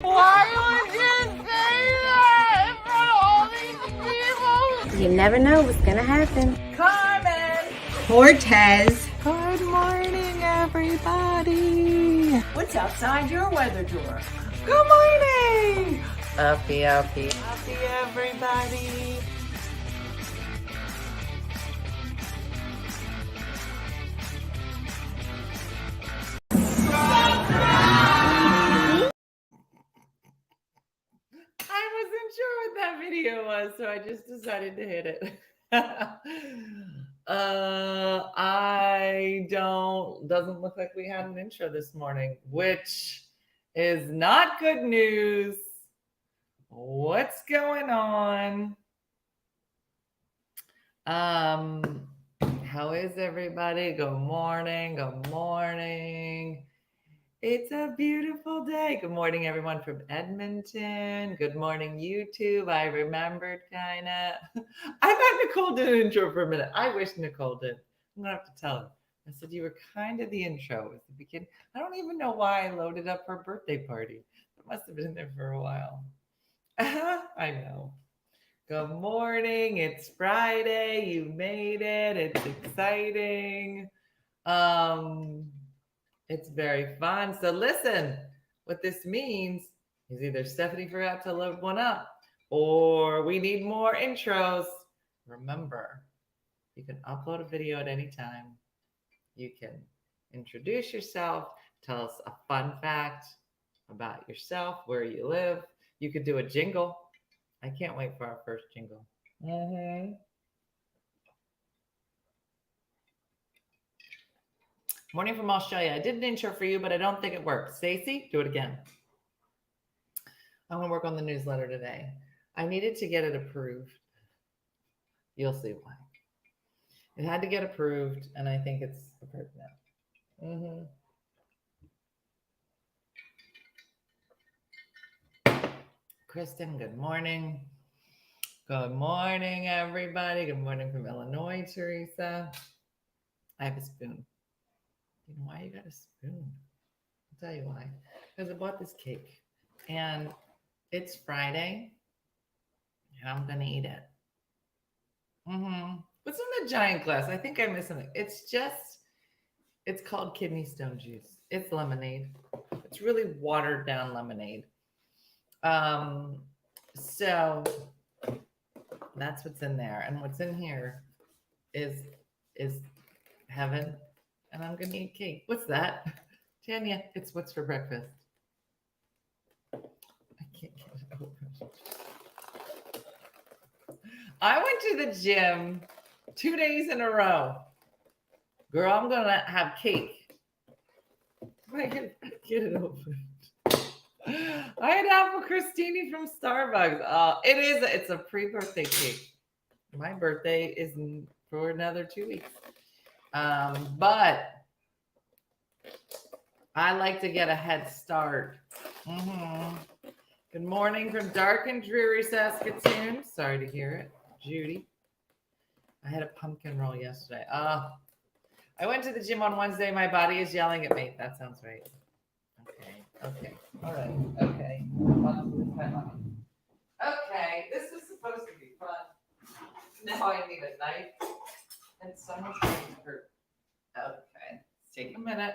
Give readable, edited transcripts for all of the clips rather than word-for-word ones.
Why would you say that in front of all these people? You never know what's gonna happen. Carmen! Cortez. Good morning, everybody. What's outside your weather door? Good morning! Uppie, everybody. I wasn't sure what that video was, so I just decided to hit it. Doesn't look like we had an intro this morning, which is not good news. What's going on? How is everybody? Good morning. Good morning. It's a beautiful day. Good morning, everyone from Edmonton. Good morning, YouTube. I remembered kind of. I thought Nicole did an intro for a minute. I wish Nicole did. I'm going to have to tell her. I said, you were kind of the intro at the beginning. I don't even know why I loaded up her birthday party. It must have been there for a while. I know. Good morning. It's Friday. You made it. It's exciting. It's very fun. So listen, what this means is either Stephanie forgot to load one up or we need more intros. Remember, you can upload a video at any time. You can introduce yourself, tell us a fun fact about yourself, where you live. You could do a jingle. I can't wait for our first jingle. Morning from Australia. I did an intro for you, but I don't think it worked. Stacy, do it again. I'm going to work on the newsletter today. I needed to get it approved. You'll see why. It had to get approved, and I think it's approved now. Kristen, good morning. Good morning, everybody. Good morning from Illinois, Teresa. I have a spoon. You know why you got a spoon? I'll tell you why. Because I bought this cake and it's Friday and I'm going to eat it. What's in the giant glass? I think I'm missing it. It's called kidney stone juice. It's lemonade. It's really watered down lemonade. So that's what's in there. And what's in here is heaven. And I'm going to eat cake. What's that? Tanya, it's what's for breakfast. I can't get it open. I went to the gym 2 days in a row. Girl, I'm going to have cake. I can get it open. I had apple crostini from Starbucks. It's a pre-birthday cake. My birthday is for another 2 weeks. But I like to get a head start. Good morning from dark and dreary Saskatoon. Sorry to hear it, Judy. I had a pumpkin roll yesterday. I went to the gym on Wednesday. My body is yelling at me. That sounds right. Okay. All right. Okay. Okay. This was supposed to be fun. Now I need a knife. And someone's going to hurt. Okay. Let's take a minute.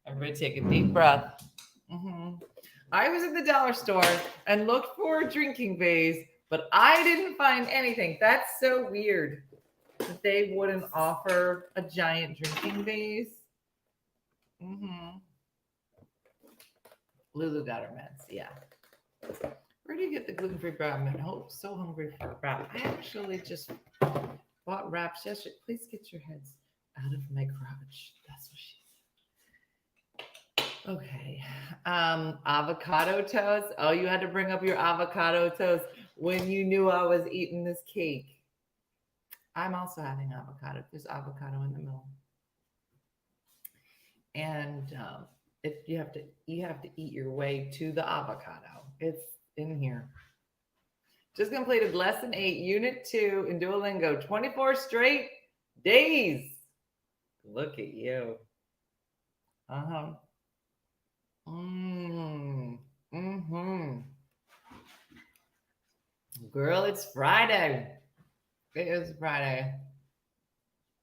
Everybody take a deep breath. I was at the dollar store and looked for a drinking vase, but I didn't find anything. That's so weird that they wouldn't offer a giant drinking vase. Lulu got her meds. Yeah. Where do you get the gluten-free bread? I'm so hungry for a wrap. I actually just bought wraps yesterday. Please get your heads out of my crotch. That's what she said. Okay. Avocado toast. Oh, you had to bring up your avocado toast when you knew I was eating this cake. I'm also having avocado. There's avocado in the middle. And you have to eat your way to the avocado. It's in here. Just completed lesson 8, unit 2 in Duolingo, 24 straight days. Look at you. Mm-hmm. Girl, it's Friday. It is Friday.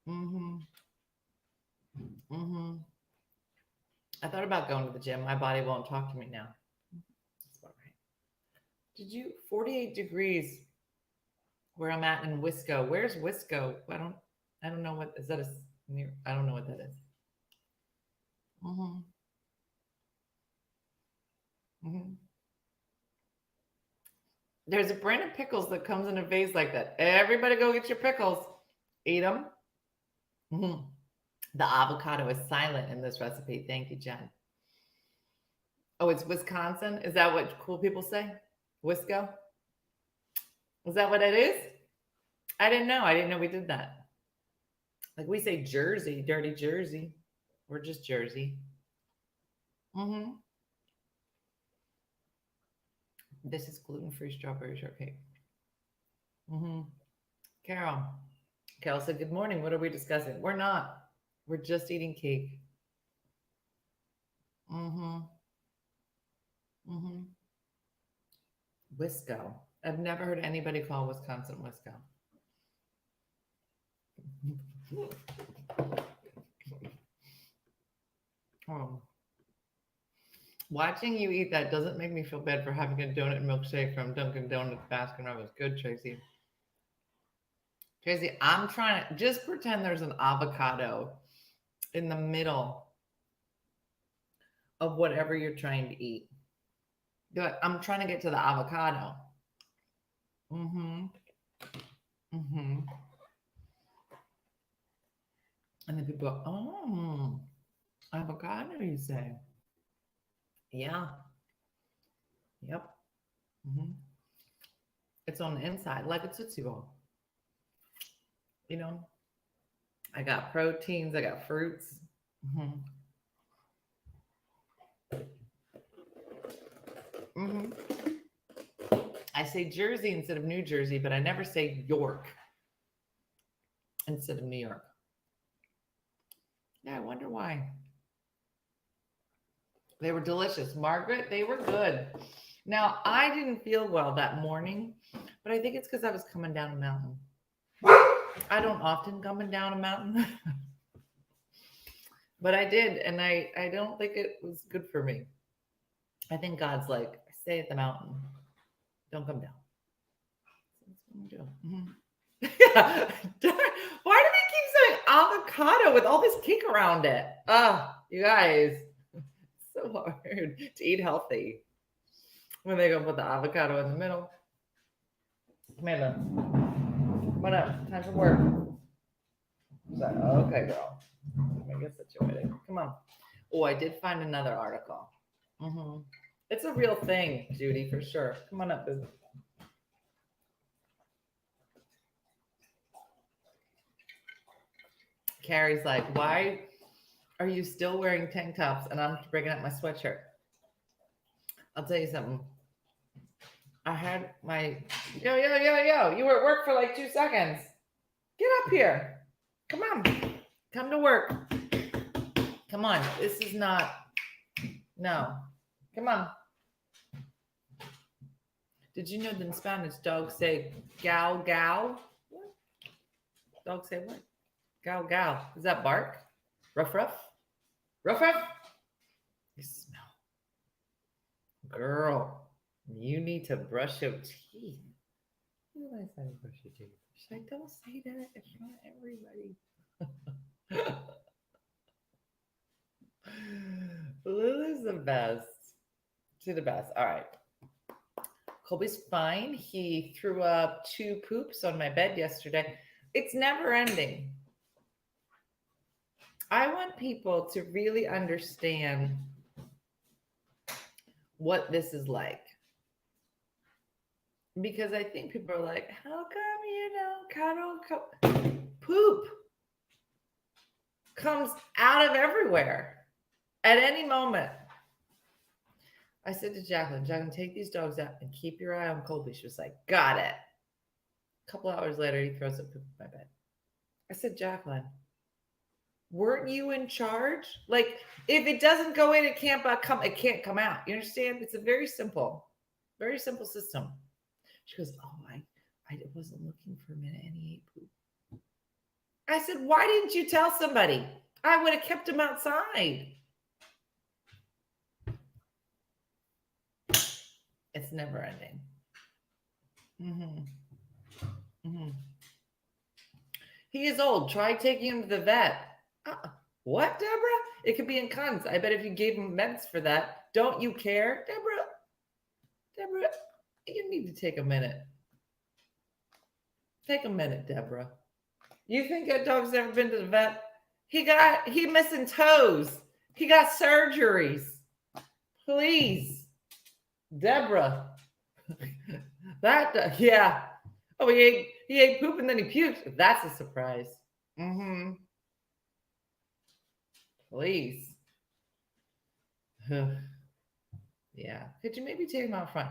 Mm-hmm. Mm-hmm. I thought about going to the gym. My body won't talk to me now. That's about right. Did you 48 degrees where I'm at in Wisco? Where's Wisco? I don't know what is that near I don't know what that is. Mm-hmm. Mm-hmm. There's a brand of pickles that comes in a vase like that. Everybody go get your pickles. Eat them. Mm-hmm. The avocado is silent in this recipe. Thank you, Jen. Oh, it's Wisconsin? Is that what cool people say? Wisco? Is that what it is? I didn't know. I didn't know we did that. Like we say Jersey, dirty Jersey. We're just Jersey. Mm-hmm. This is gluten-free strawberry shortcake. Mm-hmm. Carol. Carol said, good morning. What are we discussing? We're not. We're just eating cake. Mm-hmm. Mm-hmm. Wisco. I've never heard anybody call Wisconsin Wisco. Oh. Watching you eat that doesn't make me feel bad for having a donut milkshake from Dunkin' Donuts Baskin Robbins. Good, Tracy. Tracy, I'm trying to just pretend there's an avocado in the middle of whatever you're trying to eat. I'm trying to get to the avocado. Mm-hmm. Mm-hmm. And then people go, oh, avocado, you say? Yeah. Yep. Mm-hmm. It's on the inside, like a Tootsie Roll. You know, I got proteins, I got fruits. Mm-hmm. Mm-hmm. I say Jersey instead of New Jersey, but I never say York instead of New York. Yeah, I wonder why. They were delicious. Margaret, they were good. Now, I didn't feel well that morning, but I think it's because I was coming down a mountain. I don't often come down a mountain, but I did, and I don't think it was good for me. I think God's like, stay at the mountain, don't come down. That's what I'm doing. Mhm. Yeah. Why do they keep saying avocado with all this cake around it? Ah, you guys, it's so hard to eat healthy when they go put the avocado in the middle. Amanda, come on up. Time for work. Okay, girl. Let me get situated. Come on. Oh, I did find another article. Mm-hmm. It's a real thing, Judy, for sure. Come on up, boo. Carrie's like, why are you still wearing tank tops and I'm breaking up my sweatshirt? I'll tell you something. I had my yo. You were at work for like 2 seconds. Get up here. Come on. Come to work. Come on. This is not. No. Come on. Did you know that in Spanish dogs say gal gal? What? Dogs say what? Gal gal. Is that bark? Ruff ruff? Ruff ruff? You smell. Girl, you need to brush your teeth. Who did I say brush your teeth? Should I don't say that in front of everybody? Lulu's the best. She's the best. All right. Colby's fine. He threw up 2 poops on my bed yesterday. It's never ending. I want people to really understand what this is like. Because I think people are like, how come, poop comes out of everywhere at any moment. I said to Jacqueline, take these dogs out and keep your eye on Colby. She was like, got it. A couple hours later, he throws up poop in my bed. I said, Jacqueline, Weren't you in charge? Like, if it doesn't go in, it can't come. It can't come out. You understand? It's a very simple system. She goes, "Oh, I wasn't looking for a minute, and he ate poop." I said, "Why didn't you tell somebody? I would have kept him outside." It's never ending. Mm-hmm. Mm-hmm. He is old. Try taking him to the vet. What, Deborah? It could be in cons. I bet if you gave him meds for that, don't you care, Deborah? Deborah, you need to take a minute. Take a minute, Deborah. You think that dog's ever been to the vet? He missing toes. He got surgeries. Please, Deborah. Yeah. Oh, he ate poop and then he puked. That's a surprise. Mm-hmm. Please. Yeah. Could you maybe take him out front?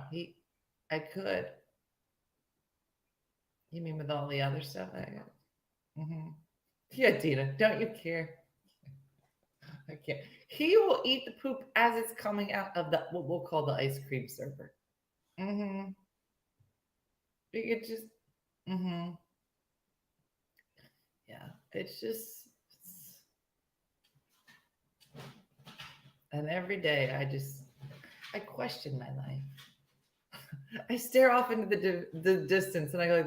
I could. You mean with all the other stuff I got? Mm-hmm. Yeah, Dina, don't you care? I can't. He will eat the poop as it's coming out of the what we'll call the ice cream server. Mm-hmm. You could just. Mm-hmm. Yeah. It's just. And every day I question my life. I stare off into the distance and I go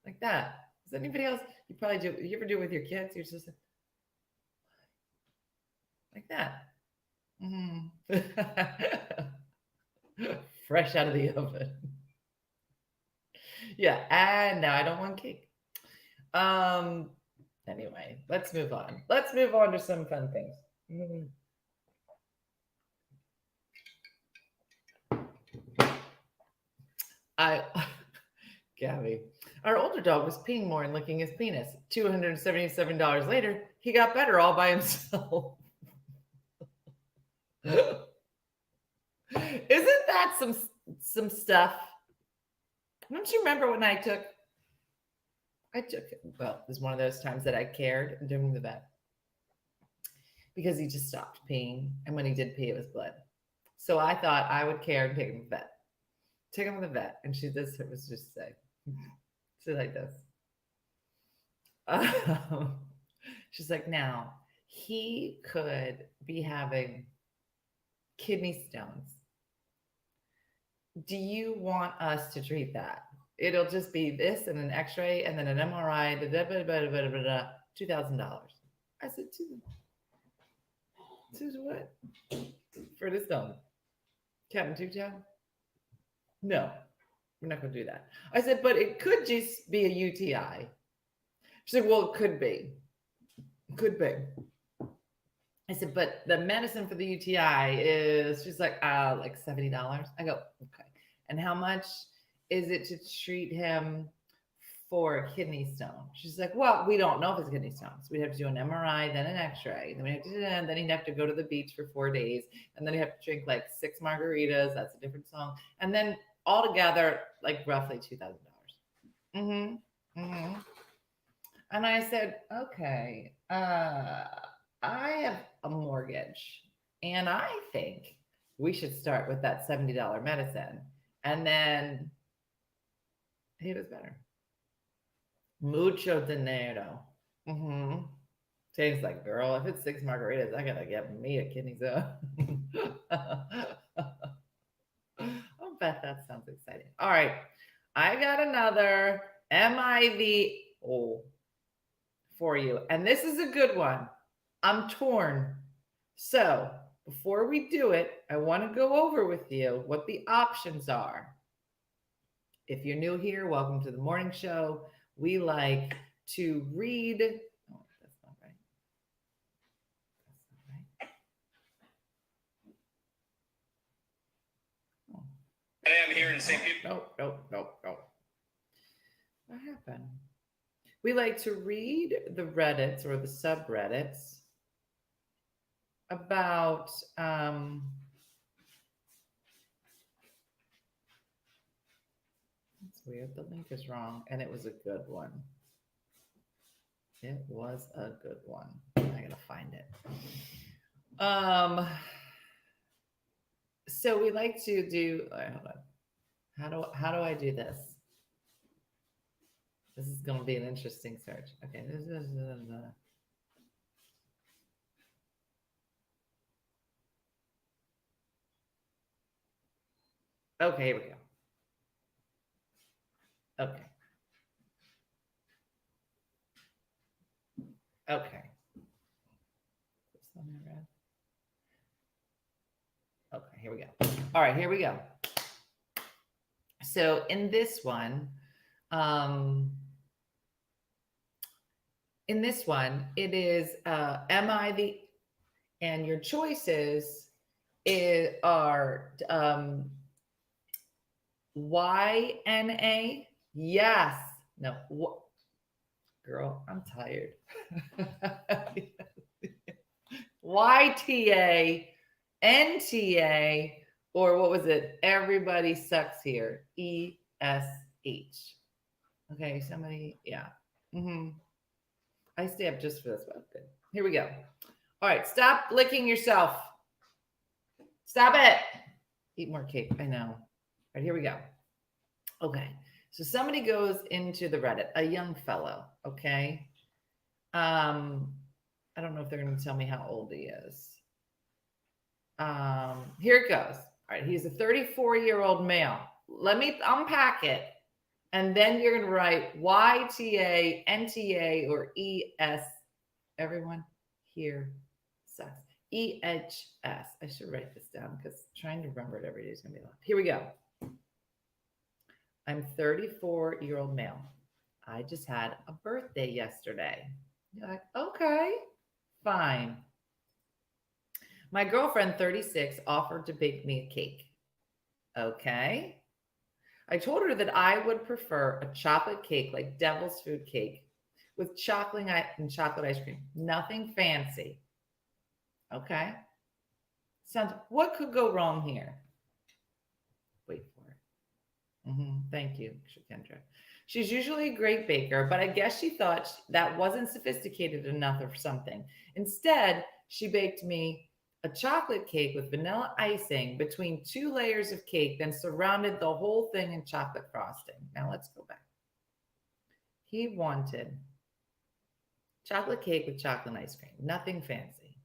like that. Does anybody else? You probably do. You ever do it with your kids? You're just like that. Mm. Fresh out of the oven. Yeah, and now I don't want cake. Um. Anyway, let's move on. Let's move on to some fun things. Mm. I, Gabby, our older dog was peeing more and licking his penis. $277 later, he got better all by himself. Isn't that some stuff? Don't you remember when well, it was one of those times that I cared during the vet because he just stopped peeing. And when he did pee, it was blood. So I thought I would care and take him to the vet. Take him to the vet. And it was just say, she's like this. She's like, now he could be having kidney stones. Do you want us to treat that? It'll just be this and an x-ray and then an MRI, $2,000. I said, to what? For this stone. Captain Two-Town? No, we're not going to do that. I said, but it could just be a UTI. She said, well, it could be. Could be. I said, but the medicine for the UTI is, she's like $70. I go, okay. And how much is it to treat him for a kidney stone? She's like, well, we don't know if it's kidney stones. We'd have to do an MRI, then an X-ray. Then he'd have to go to the beach for 4 days. And then he'd have to drink like 6 margaritas. That's a different song. And then altogether, like roughly $2,000. Mm-hmm. Mm-hmm. And I said, okay, I have a mortgage and I think we should start with that $70 medicine. And then he was better. Mucho dinero. Mm-hmm. Jane's like, girl, if it's 6 margaritas, I gotta get me a kidney stone. Oh, Beth, that sounds exciting. All right. I got another MIV for you. And this is a good one. I'm torn. So before we do it, I want to go over with you what the options are. If you're new here, welcome to the morning show. We like to read. Oh, that's not right. That's not right. Oh. I am here in St. Pete. Nope. What happened? We like to read the Reddits or the subreddits about it's weird, the link is wrong, and it was a good one. It was a good one. I gotta find it. So we like to do. All right, hold on. How do I do this? This is going to be an interesting search. Okay. Okay, here we go. Okay. Okay. This one I read. Okay, here we go. All right, here we go. So in this one, it is am I the, and your choices are YNA. Yes. No. Girl, I'm tired. YTA, NTA, or what was it? Everybody sucks here. ESH. Okay, somebody, yeah. I stay up just for this one. Good. Here we go. All right, stop licking yourself. Stop it. Eat more cake. I know. All right, here we go. Okay, so somebody goes into the Reddit, a young fellow. Okay. I don't know if they're going to tell me how old he is. Here it goes. All right, he's a 34-year-old male. Let me unpack it. And then you're going to write YTA, NTA, or ES. Everyone here sucks. EHS. I should write this down because trying to remember it every day is going to be a lot. Here we go. I'm 34-year-old male. I just had a birthday yesterday. You're like, okay, fine. My girlfriend, 36, offered to bake me a cake. Okay. I told her that I would prefer a chocolate cake like Devil's Food Cake with chocolate and chocolate ice cream. Nothing fancy. Okay. Sounds, what could go wrong here? Wait for it. Thank you, Kendra. She's usually a great baker, but I guess she thought that wasn't sophisticated enough or something. Instead, she baked me a chocolate cake with vanilla icing between 2 layers of cake, then surrounded the whole thing in chocolate frosting. Now let's go back. He wanted chocolate cake with chocolate ice cream, nothing fancy.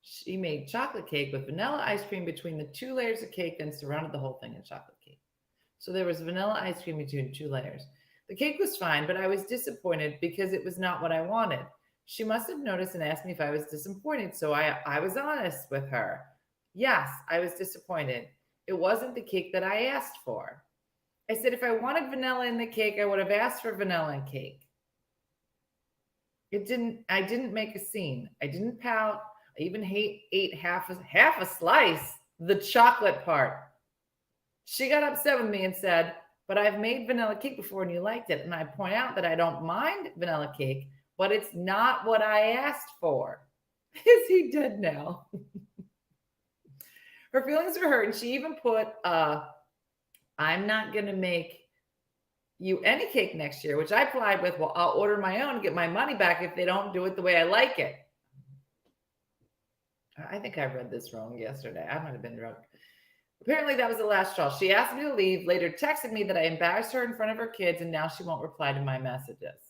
She made chocolate cake with vanilla ice cream between the 2 layers of cake, then surrounded the whole thing in chocolate cake. So there was vanilla ice cream between 2 layers. The cake was fine, but I was disappointed because it was not what I wanted. She must have noticed and asked me if I was disappointed, so I was honest with her. Yes, I was disappointed. It wasn't the cake that I asked for. I said if I wanted vanilla in the cake, I would have asked for vanilla in cake. I didn't make a scene. I didn't pout. I even ate half a slice, the chocolate part. She got upset with me and said, but I've made vanilla cake before and you liked it. And I point out that I don't mind vanilla cake, but it's not what I asked for. Is he dead now? Her feelings were hurt, and she even put, I'm not going to make you any cake next year, which I replied with, well, I'll order my own and get my money back if they don't do it the way I like it. I think I read this wrong yesterday. I might have been drunk. Apparently that was the last straw. She asked me to leave, later texted me that I embarrassed her in front of her kids, and now she won't reply to my messages.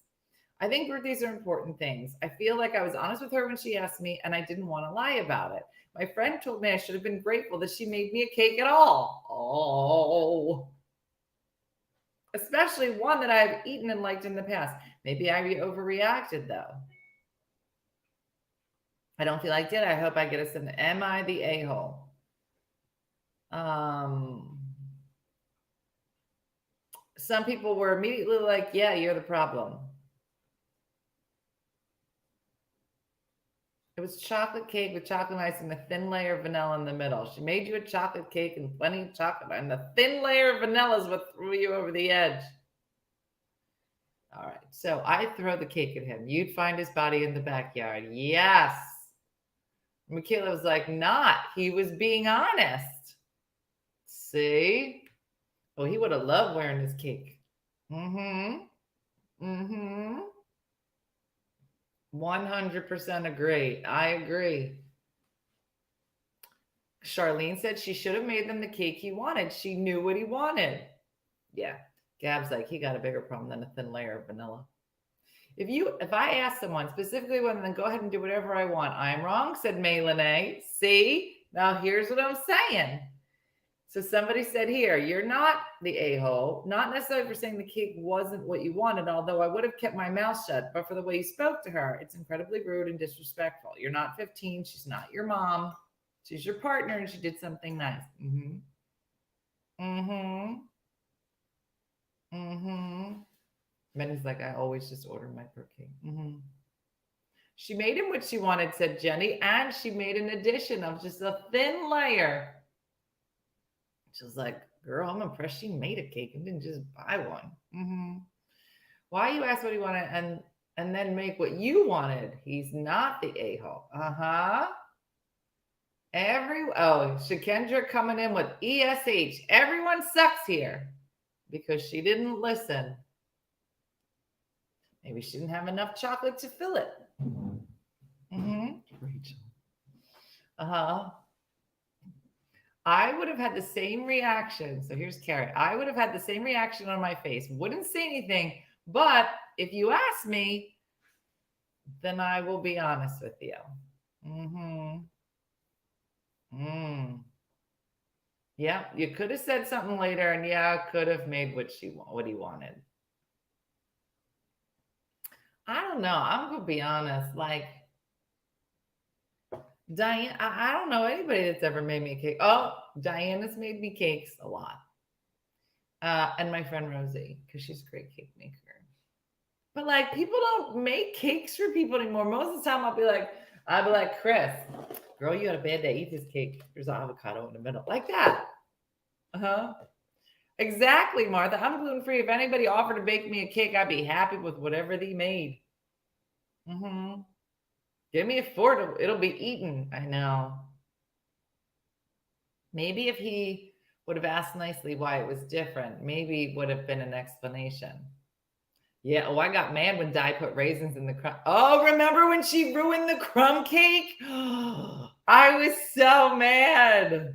I think birthdays are important things. I feel like I was honest with her when she asked me, and I didn't want to lie about it. My friend told me I should have been grateful that she made me a cake at all. Oh. Especially one that I've eaten and liked in the past. Maybe I overreacted, though. I don't feel like it. I hope I get us an Am I the A-hole? Some people were immediately like, yeah, you're the problem. It was chocolate cake with chocolate ice and a thin layer of vanilla in the middle. She made you a chocolate cake and plenty of chocolate, and the thin layer of vanilla is what threw you over the edge. All right, so I throw the cake at him. You'd find his body in the backyard. Yes. Michaela was like, not. He was being honest. See? Oh, he would have loved wearing his cake. 100% agree. I agree. Charlene said she should have made them the cake he wanted. She knew what he wanted. Yeah. Gab's like, he got a bigger problem than a thin layer of vanilla. If I ask someone specifically one, then go ahead and do whatever I want. I'm wrong, said Maylene. See? Now here's what I'm saying. So somebody said here, you're not the a-hole, not necessarily for saying the cake wasn't what you wanted, although I would have kept my mouth shut, but for the way you spoke to her, it's incredibly rude and disrespectful. You're not 15. She's not your mom. She's your partner, and she did something nice. Mm-hmm. Mm-hmm. Mm-hmm. Benny's like, I always just order my per cake. Mm-hmm. She made him what she wanted, said Jenny, and she made an addition of just a thin layer. She was like, girl, I'm impressed she made a cake and didn't just buy one. Mm-hmm. Why you ask what he wanted and then make what you wanted? He's not the a-hole. Uh-huh. Shakendra coming in with ESH. Everyone sucks here because she didn't listen. Maybe she didn't have enough chocolate to fill it. Mm-hmm. Rachel. Uh-huh. I would have had the same reaction. So here's Carrie. I would have had the same reaction on my face. Wouldn't say anything. But if you ask me, then I will be honest with you. Mm-hmm. Yeah, you could have said something later, and yeah, could have made what he wanted. I don't know. I'm gonna be honest. Like Diane, I don't know anybody that's ever made me a cake. Oh, Diana's made me cakes a lot. And my friend Rosie, because she's a great cake maker. But like people don't make cakes for people anymore. Most of the time I'll be like, Chris, girl, you had a bad day. Eat this cake. There's an avocado in the middle. Like that. Uh-huh. Exactly, Martha. I'm gluten-free. If anybody offered to bake me a cake, I'd be happy with whatever they made. Mm-hmm. Give me a fork. It'll be eaten. I know. Maybe if he would have asked nicely why it was different, maybe it would have been an explanation. Yeah. Oh, I got mad when Di put raisins in the crumb. Oh, remember when she ruined the crumb cake? I was so mad.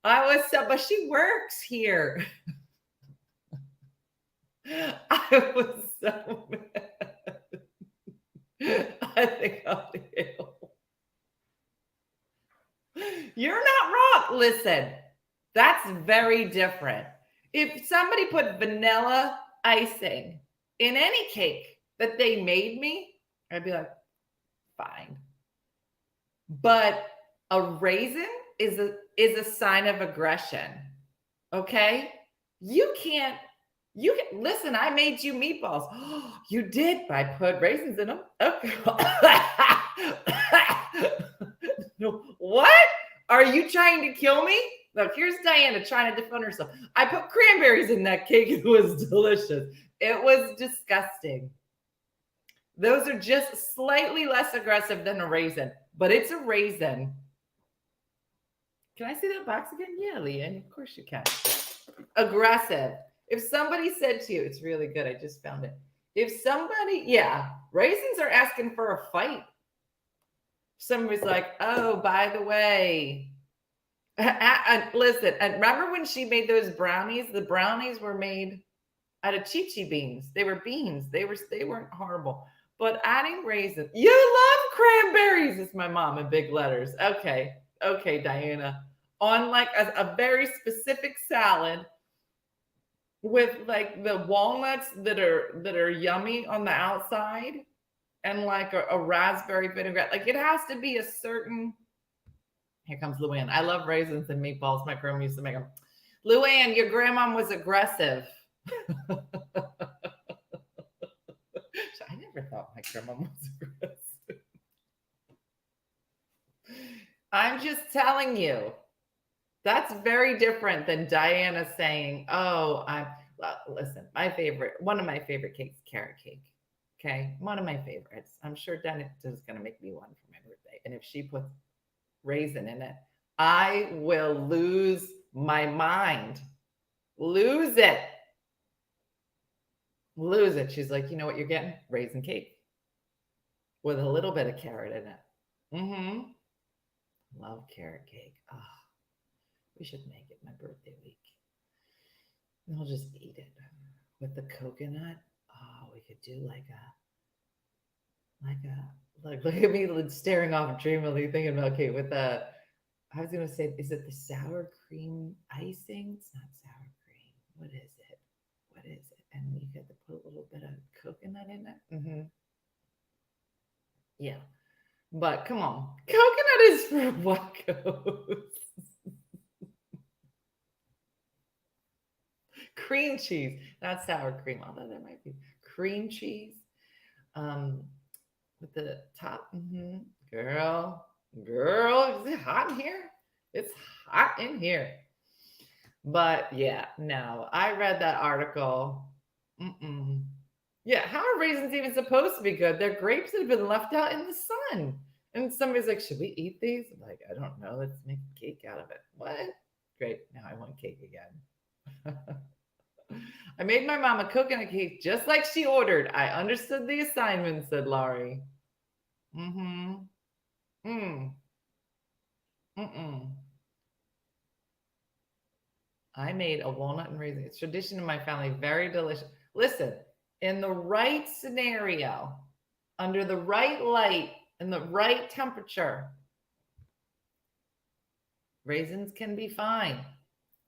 But she works here. I was so mad. I think I'll be able. You're not wrong. Listen, that's very different. If somebody put vanilla icing in any cake that they made me, I'd be like, fine. But a raisin is a sign of aggression. Okay? You can listen, I made you meatballs. Oh, you did, but I put raisins in them. Okay. No, what? Are you trying to kill me? Look, here's Diana trying to defend herself. I put cranberries in that cake. It was delicious. It was disgusting. Those are just slightly less aggressive than a raisin, but it's a raisin. Can I see that box again? Yeah, Leanne, of course you can. Aggressive. If somebody said to you, it's really good. I just found it. If somebody, raisins are asking for a fight. Somebody's like, oh, by the way, listen, and remember when she made those brownies? The brownies were made out of chichi beans. They were beans. They weren't horrible. But adding raisins, you love cranberries. It's my mom in big letters. Okay, Diana. On like a very specific salad with like the walnuts that are yummy on the outside and like a raspberry vinaigrette. Like it has to be a certain. Here comes Luann. I love raisins and meatballs. My grandma used to make them. Luann, your grandma was aggressive. I never thought my grandma was aggressive. I'm just telling you. That's very different than Diana saying, oh, listen, one of my favorite cakes, carrot cake. Okay. One of my favorites. I'm sure Diana is going to make me one for my birthday. And if she puts raisin in it, I will lose my mind. Lose it. She's like, you know what you're getting? Raisin cake. with a little bit of carrot in it. Mm-hmm. Love carrot cake. Oh, we should make it my birthday week. And we'll just eat it with the coconut. Oh, we could do look at me staring off dreamily thinking about cake with the. I was gonna say, is it the sour cream icing? It's not sour cream. What is it? What is it? And you get to put a little bit of coconut in it. Mm-hmm. Yeah, but come on, coconut is for wackos. Cream cheese, not sour cream, although that might be cream cheese. Um, with the top, girl, is it hot in here? It's hot in here. But yeah, no, I read that article. Mm-mm. Yeah, how are raisins even supposed to be good? They're grapes that have been left out in the sun. And somebody's like, should we eat these? I'm like, I don't know. Let's make a cake out of it. What? Great. Now I want cake again. I made my mom a coconut cake just like she ordered. I understood the assignment, said Laurie. Mm-hmm. Mm. Mm-mm. I made a walnut and raisin. It's tradition in my family. Very delicious. Listen, in the right scenario, under the right light, in the right temperature, raisins can be fine.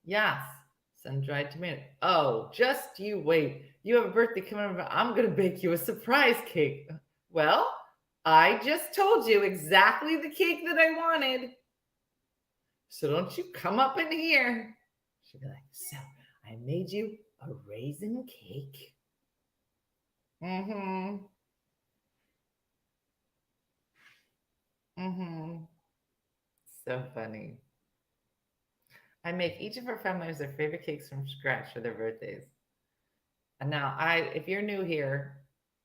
Yes. Sun-dried tomato. Oh, just you wait. You have a birthday coming up. I'm going to bake you a surprise cake. Well, I just told you exactly the cake that I wanted. So don't you come up in here. She'll be like, so I made you a raisin cake. Mm-hmm. Mm-hmm. So funny. I make each of our family members their favorite cakes from scratch for their birthdays. And now, if you're new here,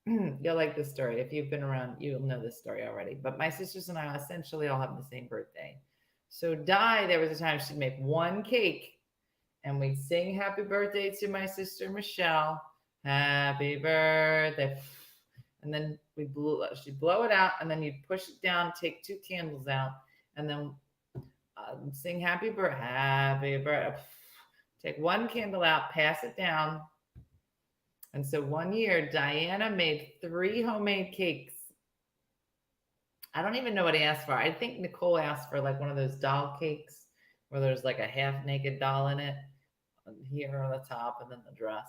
you'll like this story. If you've been around, you'll know this story already. But my sisters and I essentially all have the same birthday. So there was a time she'd make one cake, and we'd sing happy birthday to my sister Michelle. Happy birthday. And then she'd blow it out, and then you'd push it down, take 2 candles out, and then sing happy birthday. Take 1 candle out, pass it down. And so one year, Diana made 3 homemade cakes. I don't even know what I asked for. I think Nicole asked for like one of those doll cakes where there's like a half naked doll in it here on the top and then the dress.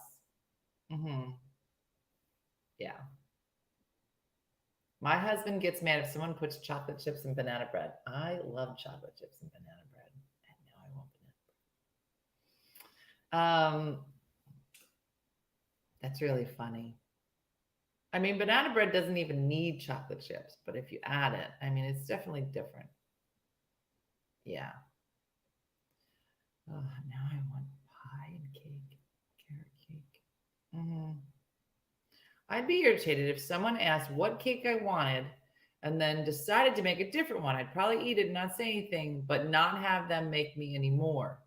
Mm-hmm. Yeah. My husband gets mad if someone puts chocolate chips in banana bread. I love chocolate chips in banana bread. And now I want banana bread. That's really funny. I mean, banana bread doesn't even need chocolate chips, but if you add it, I mean, it's definitely different. Yeah. Oh, now I want pie and cake, carrot cake. Mm-hmm. I'd be irritated if someone asked what cake I wanted and then decided to make a different one. I'd probably eat it and not say anything, but not have them make me any more.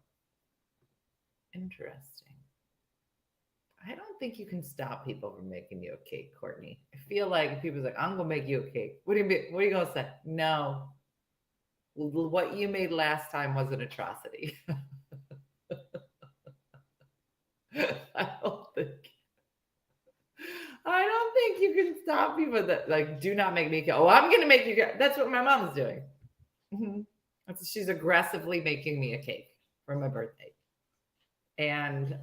Interesting. I don't think you can stop people from making you a cake, Courtney. I feel like if people's like, I'm gonna make you a cake. What are you gonna say? No. What you made last time was an atrocity. I don't think you can stop people that like do not make me cake. Oh, I'm gonna make you cake. That's what my mom's doing. Mm-hmm. She's aggressively making me a cake for my birthday. And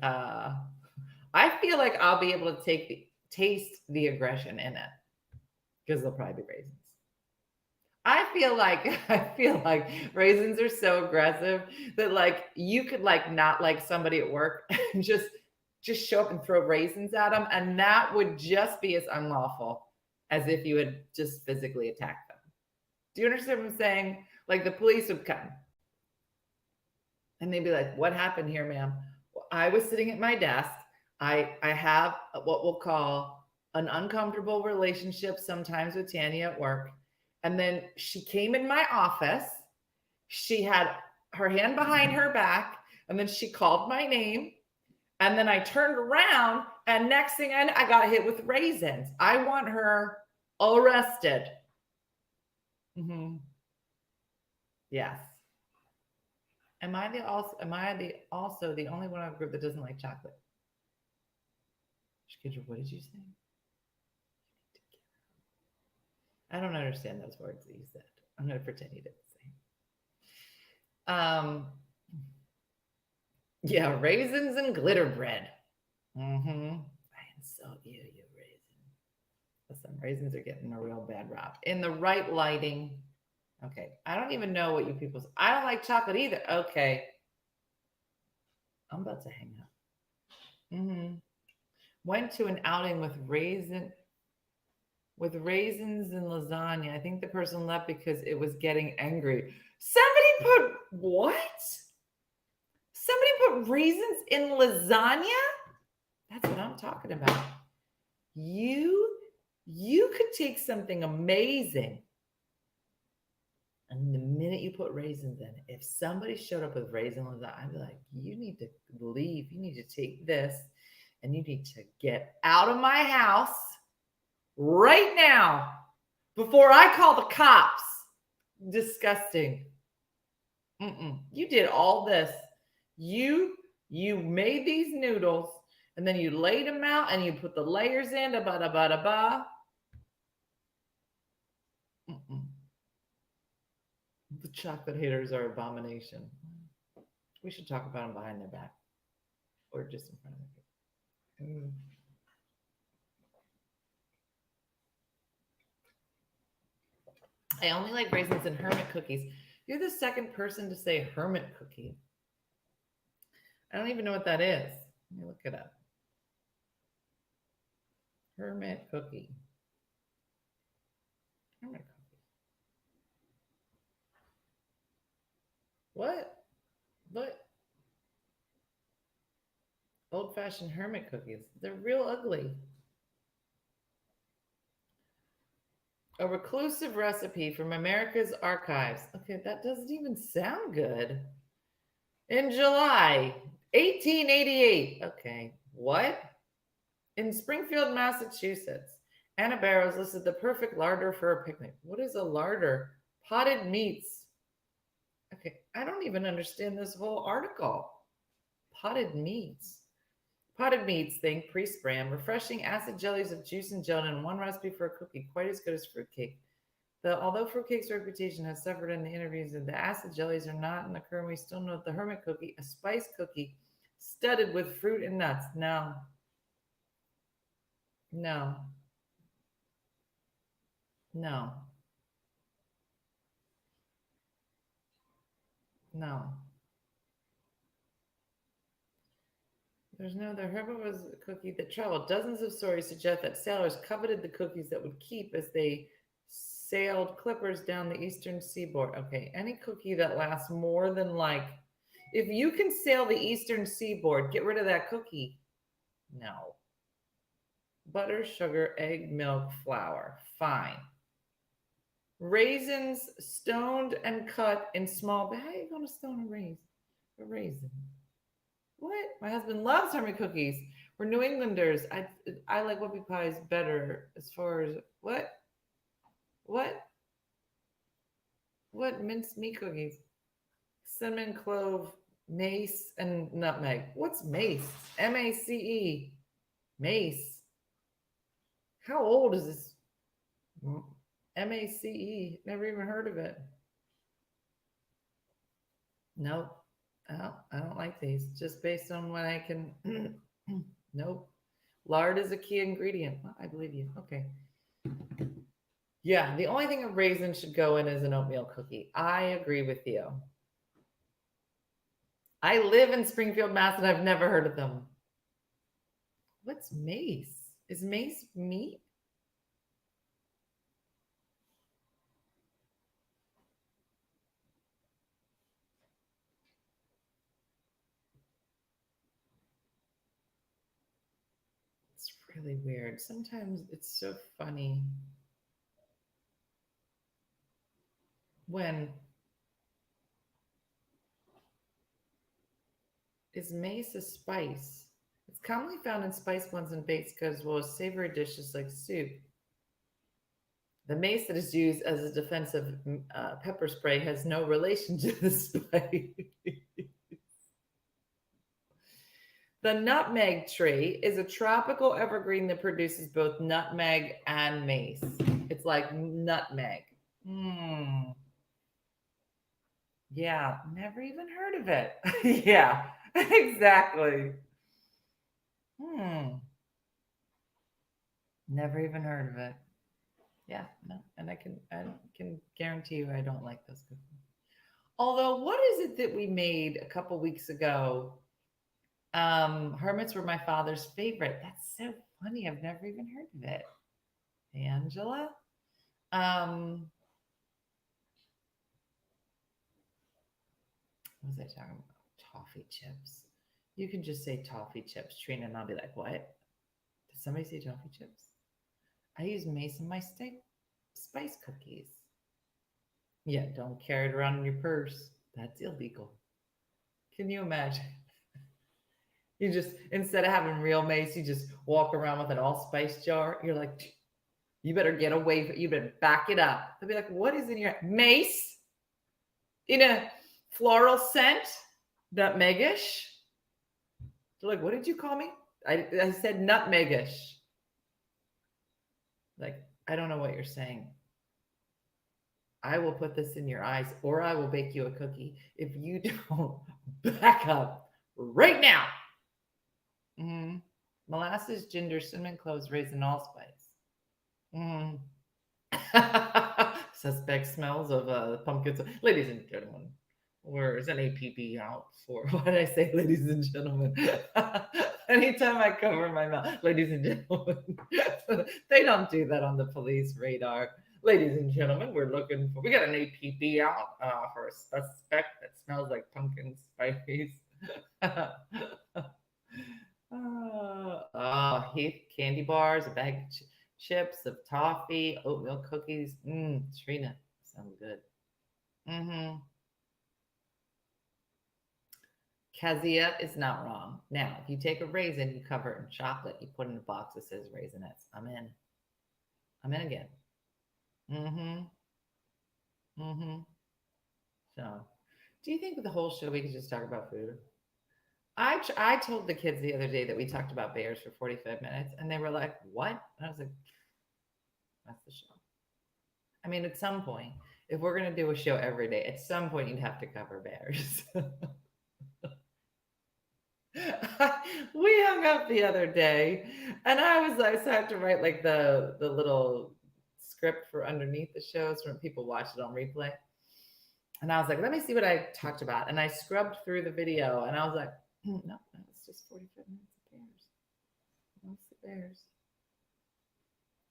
I feel like I'll be able to taste the aggression in it because they'll probably be raisins. I feel like raisins are so aggressive that like you could like not like somebody at work and just show up and throw raisins at them, and that would just be as unlawful as if you had just physically attacked them. Do you understand what I'm saying? Like the police would come and they'd be like, "What happened here, ma'am?" Well, I was sitting at my desk. I have what we'll call an uncomfortable relationship sometimes with Tanya at work. And then she came in my office. She had her hand behind her back, and then she called my name. And then I turned around, and next thing I got hit with raisins. I want her arrested. Mm-hmm. Yes. Am I the only one in our group that doesn't like chocolate? Shkidra, what did you say? I don't understand those words that you said. I'm gonna pretend you didn't say. Yeah, raisins and glitter bread. Mm-hmm. I insult you, you raisin. Listen, raisins are getting a real bad rap. In the right lighting. Okay. I don't even know what you people say. I don't like chocolate either. Okay. I'm about to hang up. Mm-hmm. Went to an outing with raisins and lasagna. I think the person left because it was getting angry. Somebody put what? Somebody put raisins in lasagna? That's what I'm talking about. You could take something amazing, and the minute you put raisins in, if somebody showed up with raisins, I'd be like, you need to leave. You need to take this and you need to get out of my house right now before I call the cops. Disgusting. You did all this. You made these noodles and then you laid them out and you put the layers in. Da ba da ba da ba. The chocolate haters are abomination. We should talk about them behind their back or just in front of them. I only like raisins and hermit cookies. You're the second person to say hermit cookie. I don't even know what that is. Let me look it up. Hermit cookie. Hermit cookie. What? What? Old-fashioned hermit cookies. They're real ugly. A reclusive recipe from America's archives. Okay, that doesn't even sound good. In July 1888. Okay, what? In Springfield, Massachusetts, Anna Barrows listed the perfect larder for a picnic. What is a larder? Potted meats. Okay, I don't even understand this whole article. Potted meats. Potted meats, think pre-spram, refreshing acid jellies of juice and gelatin, and one recipe for a cookie, quite as good as fruitcake. Although fruitcake's reputation has suffered in the interviews, and the acid jellies are not in the current, we still know the hermit cookie, a spice cookie studded with fruit and nuts. No. No. No. No. The hermit was a cookie that traveled. Dozens of stories suggest that sailors coveted the cookies that would keep as they sailed clippers down the eastern seaboard. Okay, any cookie that lasts more than if you can sail the eastern seaboard, get rid of that cookie. No. Butter, sugar, egg, milk, flour. Fine. Raisins stoned and cut in small. But how are you going to stone a raisin? What? My husband loves hermit cookies. We're New Englanders. I like whoopie pies better as far as what? What? What minced meat cookies? Cinnamon, clove, mace, and nutmeg. What's mace? MACE. Mace. How old is this? MACE. Never even heard of it. Nope. I don't like these. Just based on what I can. Nope. Lard is a key ingredient. Well, I believe you. Okay. Yeah, the only thing a raisin should go in is an oatmeal cookie. I agree with you. I live in Springfield, Mass, and I've never heard of them. What's mace? Is mace meat? It's really weird. Sometimes it's so funny when is mace a spice? It's commonly found in spice blends and baked goods as well as savory dishes like soup. The mace that is used as a defensive pepper spray has no relation to the spice. The nutmeg tree is a tropical evergreen that produces both nutmeg and mace. It's like nutmeg. Yeah, never even heard of it. Yeah, exactly. Never even heard of it. Yeah, no, and I can guarantee you I don't like those cookies. Although, what is it that we made a couple weeks ago? Hermits were my father's favorite. That's so funny. I've never even heard of it. Angela? Um, what was I talking about? Toffee chips. You can just say toffee chips, Trina, and I'll be like, what? Did somebody say toffee chips? I use mace in my spice cookies. Yeah, don't carry it around in your purse. That's illegal. Can you imagine? You just, instead of having real mace, you just walk around with an allspice jar. You're like, you better get away. You better back it up. They'll be like, what is in your mace? In a floral scent? Nutmegish? They're like, what did you call me? I said nutmegish. Like, I don't know what you're saying. I will put this in your eyes or I will bake you a cookie if you don't back up right now. Mm-hmm. Molasses, ginger, cinnamon, cloves, raisin, allspice. Mm-hmm. Suspect smells of pumpkins. Ladies and gentlemen, where's an APB out for? Why did I say ladies and gentlemen? Anytime I cover my mouth, ladies and gentlemen, they don't do that on the police radar. Ladies and gentlemen, we got an APB out for a suspect that smells like pumpkin spice. Heath candy bars, a bag of chips of toffee, oatmeal cookies. Trina, sound good. Mm-hmm. Kezia is not wrong. Now, if you take a raisin, you cover it in chocolate, you put it in a box that says Raisinets. I'm in. I'm in again. Mm-hmm. Mm-hmm. So, do you think with the whole show we could just talk about food? I told the kids the other day that we talked about bears for 45 minutes, and they were like, "What?" And I was like, "That's the show." I mean, at some point, if we're gonna do a show every day, at some point you'd have to cover bears. We hung up the other day, and so I had to write like the little script for underneath the shows when people watch it on replay. And I was like, let me see what I talked about. And I scrubbed through the video, and I was like, no, it's just 45 minutes of bears. That's the bears.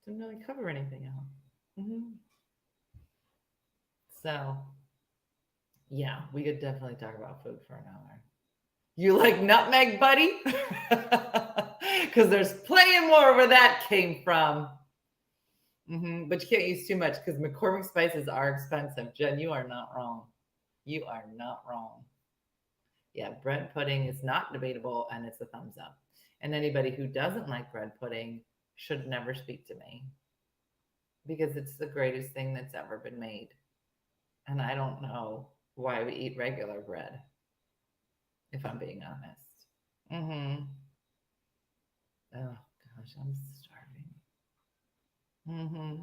Didn't really cover anything else. Mm-hmm. So, yeah, we could definitely talk about food for an hour. You like nutmeg, buddy? Because there's plenty more where that came from. Mm-hmm. But you can't use too much because McCormick spices are expensive. Jen, you are not wrong. You are not wrong. Yeah, bread pudding is not debatable, and it's a thumbs up. And anybody who doesn't like bread pudding should never speak to me because it's the greatest thing that's ever been made. And I don't know why we eat regular bread, if I'm being honest. Mm-hmm. Oh, gosh, I'm starving. Mm-hmm.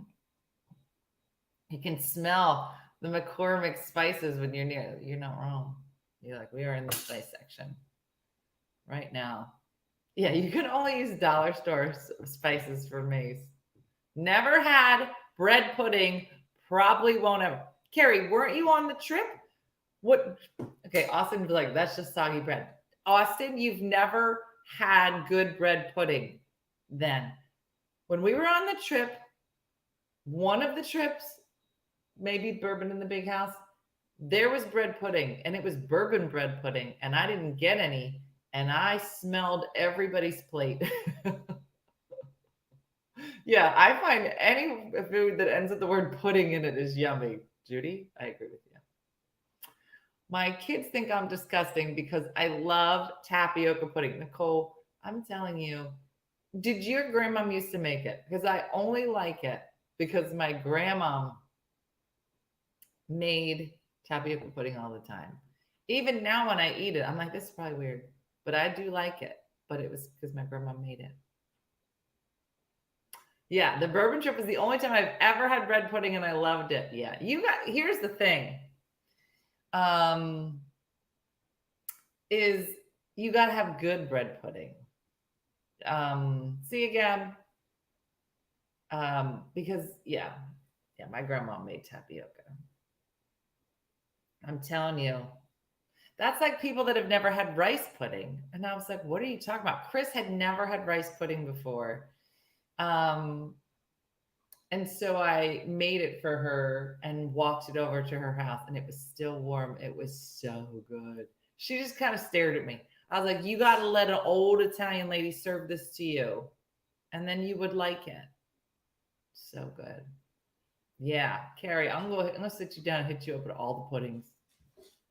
You can smell the McCormick spices when you're near. You're not wrong. You're like, we are in the spice section right now. Yeah, you can only use dollar store spices for mace. Never had bread pudding. Probably won't ever. Carrie, weren't you on the trip? What? Okay, Austin would be like, that's just soggy bread. Austin, you've never had good bread pudding then. When we were on the trip, one of the trips, maybe Bourbon in the Big House, there was bread pudding, and it was bourbon bread pudding, and I didn't get any, and I smelled everybody's plate. Yeah, I find any food that ends with the word pudding in it is yummy. Judy, I agree with you. My kids think I'm disgusting because I love tapioca pudding. Nicole, I'm telling you, did your grandmom used to make it? Because I only like it because my grandma made tapioca pudding all the time. Even now when I eat it, I'm like, this is probably weird, but I do like it. But it was because my grandma made it. Yeah, the bourbon trip was the only time I've ever had bread pudding and I loved it. Yeah. Here's the thing. Is you got to have good bread pudding. See again. Because yeah, my grandma made tapioca. I'm telling you, that's like people that have never had rice pudding. And I was like, what are you talking about? Chris had never had rice pudding before. And so I made it for her and walked it over to her house, and it was still warm. It was so good. She just kind of stared at me. I was like, you got to let an old Italian lady serve this to you, and then you would like it. So good. Yeah, Carrie, I'm gonna sit you down and hit you up with all the puddings.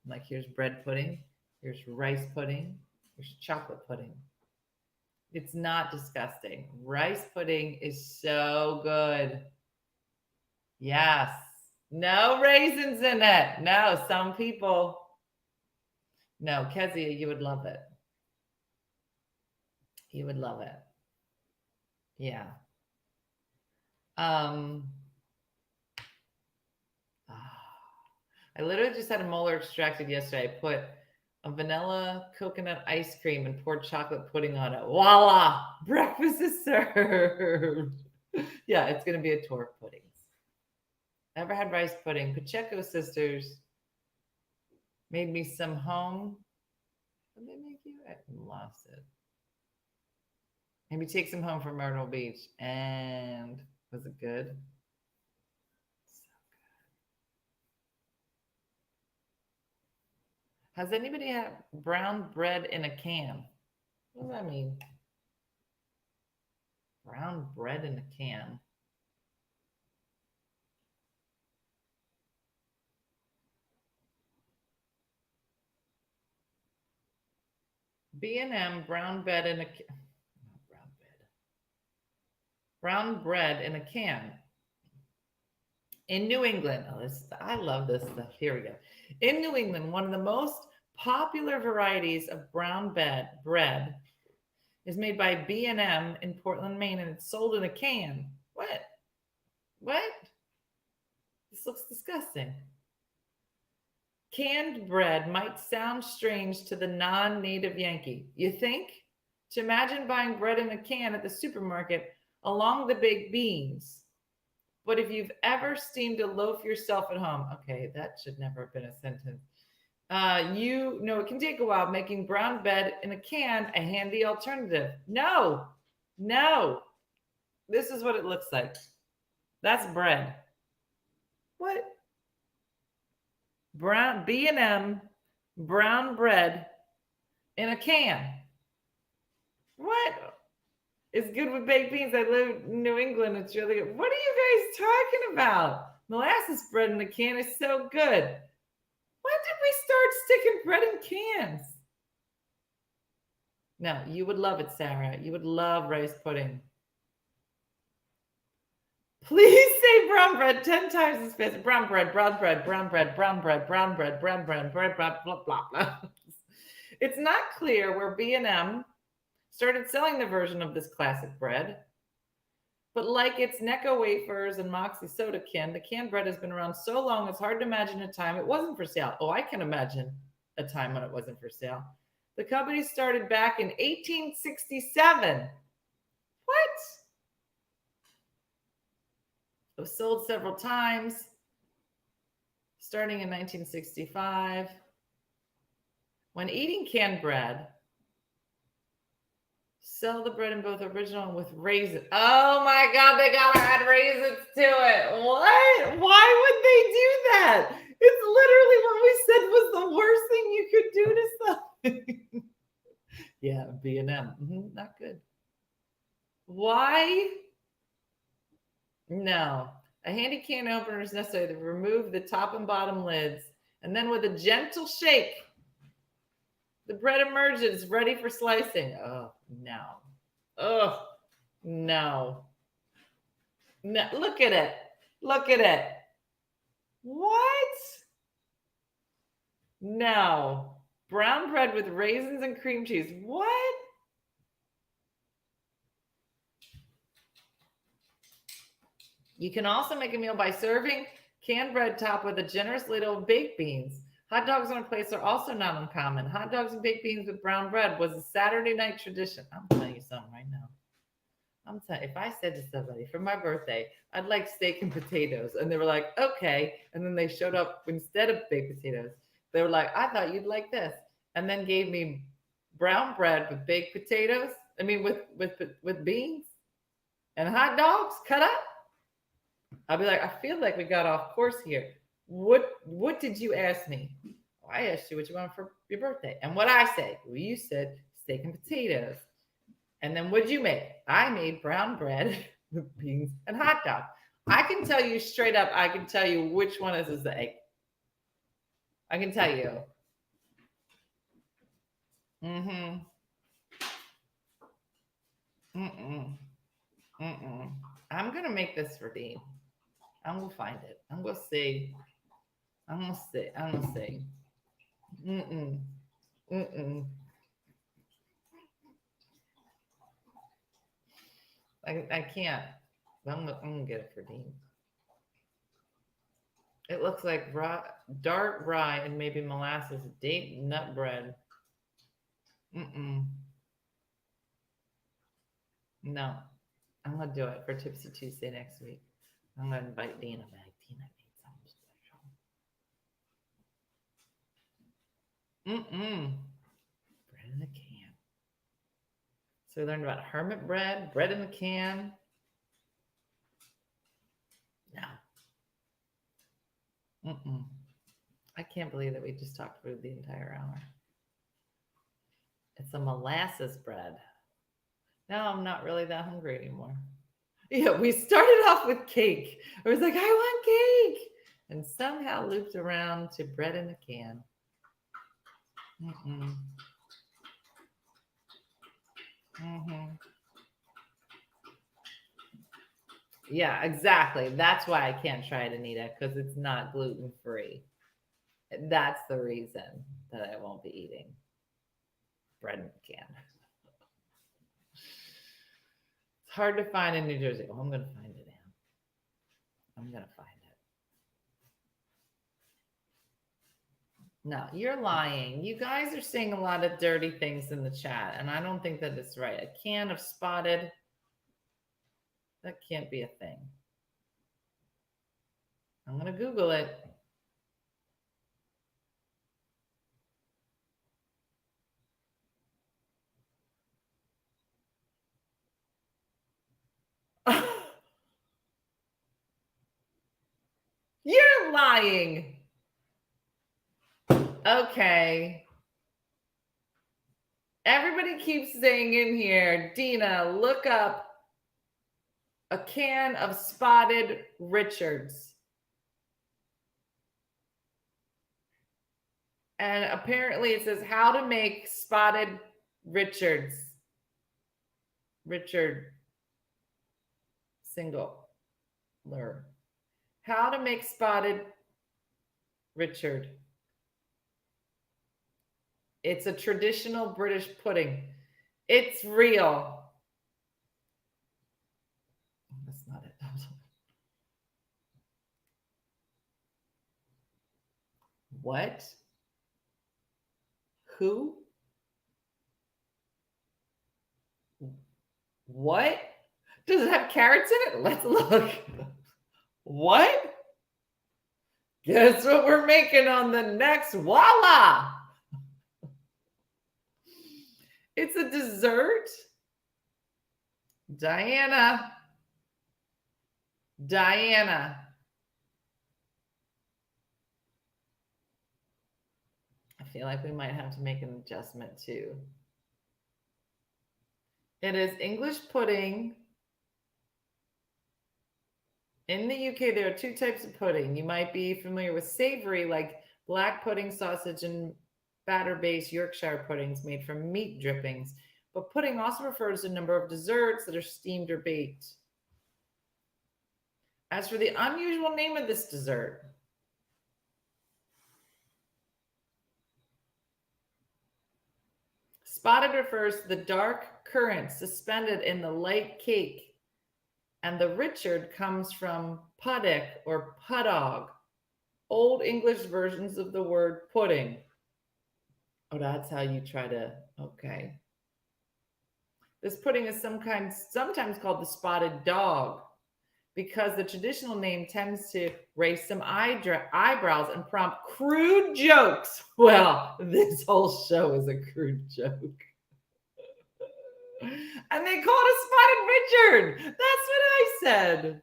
Like, here's bread pudding, here's rice pudding, here's chocolate pudding. It's not disgusting. Rice pudding is so good. Yes. No raisins in it. No, some people. No, Kezia, you would love it. You would love it. Yeah. I literally just had a molar extracted yesterday. I put a vanilla coconut ice cream and poured chocolate pudding on it. Voila! Breakfast is served. Yeah, it's going to be a tour of puddings. Never had rice pudding. Pacheco sisters made me some home. What did they make you? I lost it. Maybe take some home from Myrtle Beach. And was it good? So good. Has anybody had brown bread in a can? What does that mean? Brown bread in a can. B&M brown bread in a can. Brown bread in a can. In New England, I love this stuff. Here we go. In New England, one of the most popular varieties of brown bread is made by B&M in Portland, Maine, and it's sold in a can. What? What? This looks disgusting. Canned bread might sound strange to the non-native Yankee. You think? To imagine buying bread in a can at the supermarket along the baked beans. But if you've ever steamed a loaf yourself at home, okay, that should never have been a sentence. You know it can take a while. Making brown bread in a can a handy alternative. No. This is what it looks like. That's bread. What? Brown B&M brown bread in a can. What? It's good with baked beans. I live in New England. It's really good. What are you guys talking about? Molasses bread in a can is so good. When did we start sticking bread in cans? No, you would love it, Sarah. You would love rice pudding. Please say brown bread 10 times as fast. Brown bread, brown bread, brown bread, brown bread, brown bread, brown bread, bread, blah, blah, blah. It's not clear where B&M started selling the version of this classic bread. But like its Necco wafers and Moxie soda can, the canned bread has been around so long it's hard to imagine a time it wasn't for sale. Oh, I can imagine a time when it wasn't for sale. The company started back in 1867. What? It was sold several times, starting in 1965. When eating canned bread, sell the bread in both original and with raisins. Oh my God, they gotta add raisins to it. What? Why would they do that? It's literally what we said was the worst thing you could do to something. Yeah, B&M. Not good. Why? No. A handy can opener is necessary to remove the top and bottom lids, and then with a gentle shake, the bread emerges ready for slicing. Oh, no. Oh, no. No, look at it. Look at it. What? No. Brown bread with raisins and cream cheese. What? You can also make a meal by serving canned bread topped with a generous ladle of baked beans. Hot dogs on a plate are also not uncommon. Hot dogs and baked beans with brown bread was a Saturday night tradition. I'm telling you something right now. I'm telling you, if I said to somebody for my birthday, I'd like steak and potatoes, and they were like, okay. And then they showed up instead of baked potatoes. They were like, I thought you'd like this. And then gave me brown bread with baked potatoes. I mean, with beans and hot dogs cut up. I'll be like, I feel like we got off course here. What did you ask me? Well, I asked you what you want for your birthday. And what I said? Well, you said steak and potatoes. And then what'd you make? I made brown bread with beans and hot dog. I can tell you straight up, I can tell you which one is the egg. I can tell you. Mm-hmm. Mm-mm. Mm-mm. I'm gonna make this for Dean. I'm gonna find it. I'm gonna see. I'm gonna see. I'm gonna see. Mm-mm. Mm-mm. I can't. I'm gonna get it for Dean. It looks like dark rye and maybe molasses, date nut bread. Mm-mm. No, I'm gonna do it for Tipsy Tuesday next week. I'm gonna invite Dina back. Dina made something special. Mm-mm. Bread in the can. So we learned about hermit bread in the can. No. Mm-mm. I can't believe that we just talked for the entire hour. It's a molasses bread. Now I'm not really that hungry anymore. Yeah, we started off with cake. I was like, I want cake. And somehow looped around to bread in a can. Mm-mm. Mm-hmm. Yeah, exactly. That's why I can't try it, Anita, because it's not gluten free. That's the reason that I won't be eating bread in a can. It's hard to find in New Jersey. Oh, I'm going to find it, Ann. I'm going to find it. No, you're lying. You guys are saying a lot of dirty things in the chat, and I don't think that it's right. A can of spotted, that can't be a thing. I'm going to Google it. You're lying. Okay. Everybody keeps saying in here, Dina, look up a can of spotted Richards. And apparently it says how to make spotted Richards. Richard singular. How to make spotted Richard. It's a traditional British pudding. It's real. That's not it. What? Who? What? Does it have carrots in it? Let's look. What? Guess what we're making on the next Voila? It's a dessert. Diana. I feel like we might have to make an adjustment too. It is English pudding. In the UK, there are two types of pudding. You might be familiar with savory, like black pudding, sausage, and batter-based Yorkshire puddings made from meat drippings. But pudding also refers to a number of desserts that are steamed or baked. As for the unusual name of this dessert, spotted refers to the dark currant suspended in the light cake, and the Richard comes from puddock or pudog, Old English versions of the word pudding. Oh, that's how you try to, okay. This pudding is sometimes called the spotted dog because the traditional name tends to raise some eyebrows and prompt crude jokes. Well, this whole show is a crude joke. And they called it Spotted Richard. That's what I said.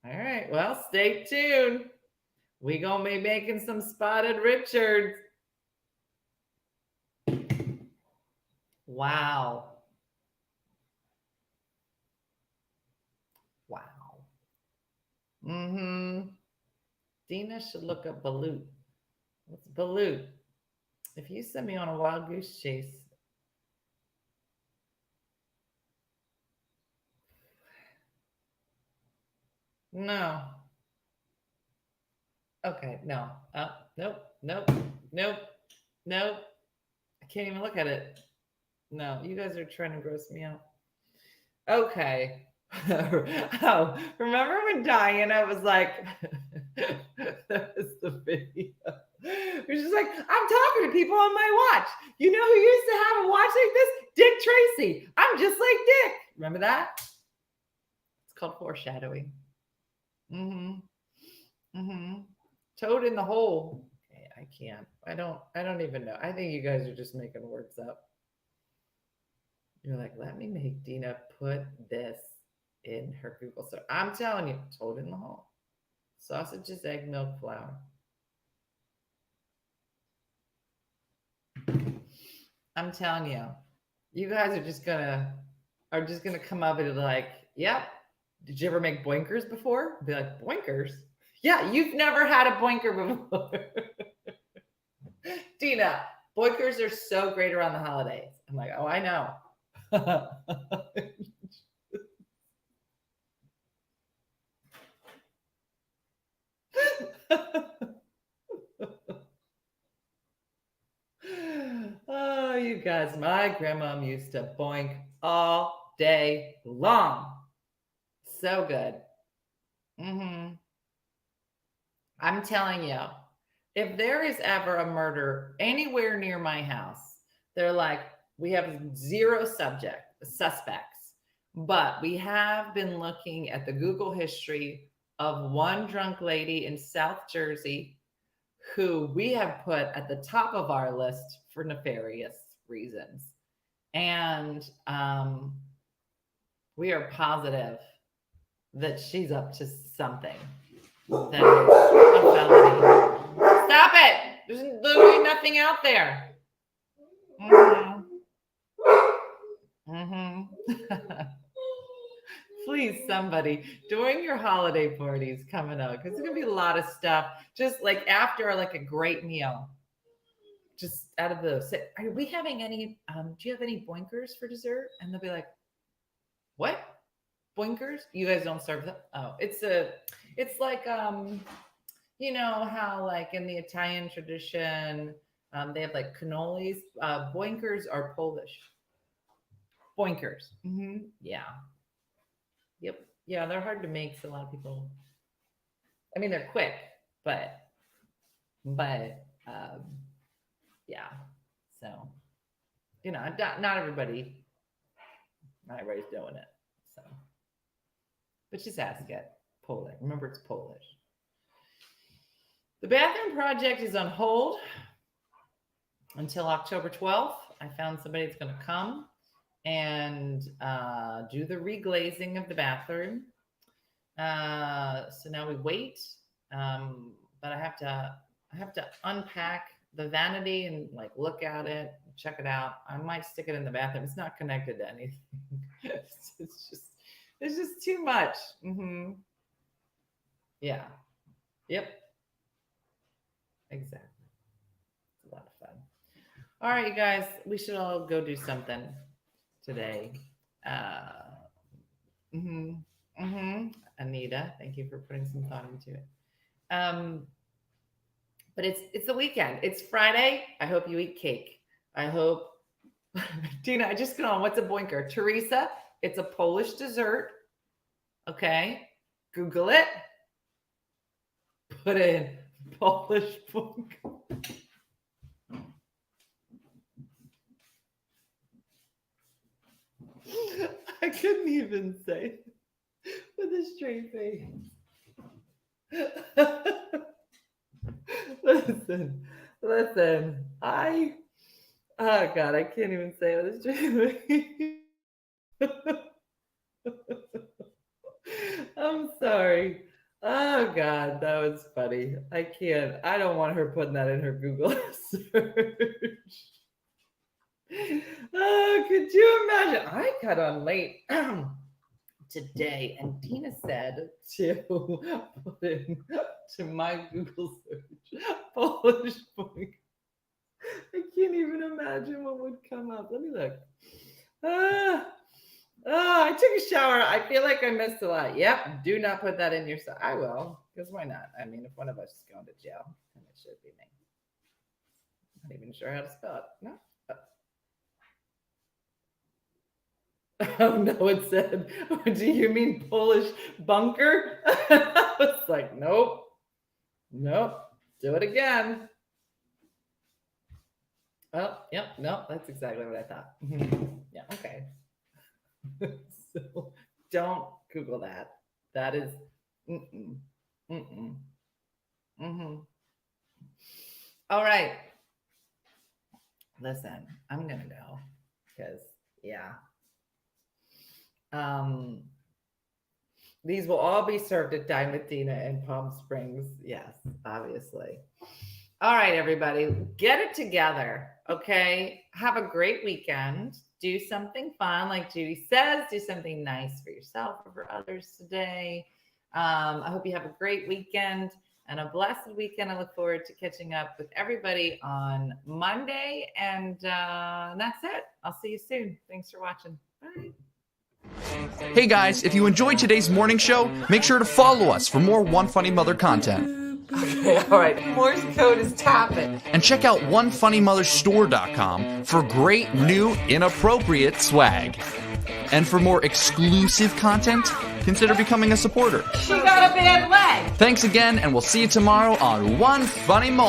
All right, well, stay tuned. We gonna be making some Spotted Richards. Wow. Wow. Mm-hmm. Dina should look up balut. What's balut? If you send me on a wild goose chase, no. Okay, no. Nope, nope, nope, nope. I can't even look at it. No, you guys are trying to gross me out. Okay. Oh, remember when Diana was like, that was the video. She's just like, I'm talking to people on my watch. You know who used to have a watch like this? Dick Tracy. I'm just like Dick. Remember that? It's called foreshadowing. Mm-hmm. Mm-hmm. Toad in the hole. Okay, I can't. I don't even know. I think you guys are just making words up. You're like, let me make Dina put this in her Google search. I'm telling you, toad in the hole. Sausages, egg, milk, flour. I'm telling you, you guys are just gonna come up and be like, yep. Did you ever make boinkers before? Be like, boinkers? Yeah, you've never had a boinker before. Dina, boinkers are so great around the holidays. I'm like, oh, I know. Oh, you guys, my grandmom used to boink all day long. So good. Mm-hmm. I'm telling you, if there is ever a murder anywhere near my house, they're like, we have zero suspects, but we have been looking at the Google history of one drunk lady in South Jersey who we have put at the top of our list for nefarious reasons. And we are positive that she's up to something that is a felony. Stop it! There's literally nothing out there. Mm-hmm. Mm-hmm. Please, somebody, during your holiday parties coming up, because there's gonna be a lot of stuff. Just like after like a great meal, just out of those. Say, are we having any? Do you have any boinkers for dessert? And they'll be like, "What? Boinkers? You guys don't serve them? Oh, it's like you know how like in the Italian tradition, they have like cannolis. Boinkers are Polish. Boinkers. Mm-hmm. Yeah. Yep. Yeah, they're hard to make, so a lot of people. I mean, they're quick, but yeah. So you know, not everybody, not everybody's doing it. So, but just ask it. Polish. Remember, it's Polish. The bathroom project is on hold until October 12th. I found somebody that's going to come and do the reglazing of the bathroom. So now we wait, but I have to unpack the vanity and like look at it, check it out. I might stick it in the bathroom. It's not connected to anything. It's just too much. Mm-hmm. Yeah. Yep. Exactly. It's a lot of fun. All right, you guys, we should all go do something today. Mm-hmm. Anita, thank you for putting some thought into it. But it's the weekend. It's Friday. I hope you eat cake. I hope, Dina, I just got on. What's a boinker? Teresa, it's a Polish dessert. Okay. Google it. Put in Polish boinker. I couldn't even say it with a straight face. Listen. Oh God, I can't even say it with a straight face. I'm sorry. Oh God, that was funny. I can't. I don't want her putting that in her Google search. Oh, could you imagine? I got on late today, and Dina said to put in to my Google search Polish boy. I can't even imagine what would come up. Let me look. I took a shower. I feel like I missed a lot. Yep. Do not put that in your. I will, because why not? I mean, if one of us is going to jail, then it should be me. I'm not even sure how to spell it. No. Oh no, it said, do you mean Polish bunker? I was like, nope. Do it again. Oh, yep, no, that's exactly what I thought. Yeah, okay. So don't Google that. That is All right. Listen, I'm gonna go because these will all be served at Dine with Dina in Palm Springs. Yes, obviously. All right, everybody, get it together, okay? Have a great weekend. Do something fun, like Judy says. Do something nice for yourself or for others today. I hope you have a great weekend and a blessed weekend. I look forward to catching up with everybody on Monday. And that's it. I'll see you soon. Thanks for watching. Bye. Hey guys, if you enjoyed today's morning show, make sure to follow us for more OneFunnyMother content. Okay, all right. Morse code is tapping. And check out OneFunnyMotherStore.com for great new inappropriate swag. And for more exclusive content, consider becoming a supporter. She got a bad leg. Thanks again, and we'll see you tomorrow on One Funny Morning.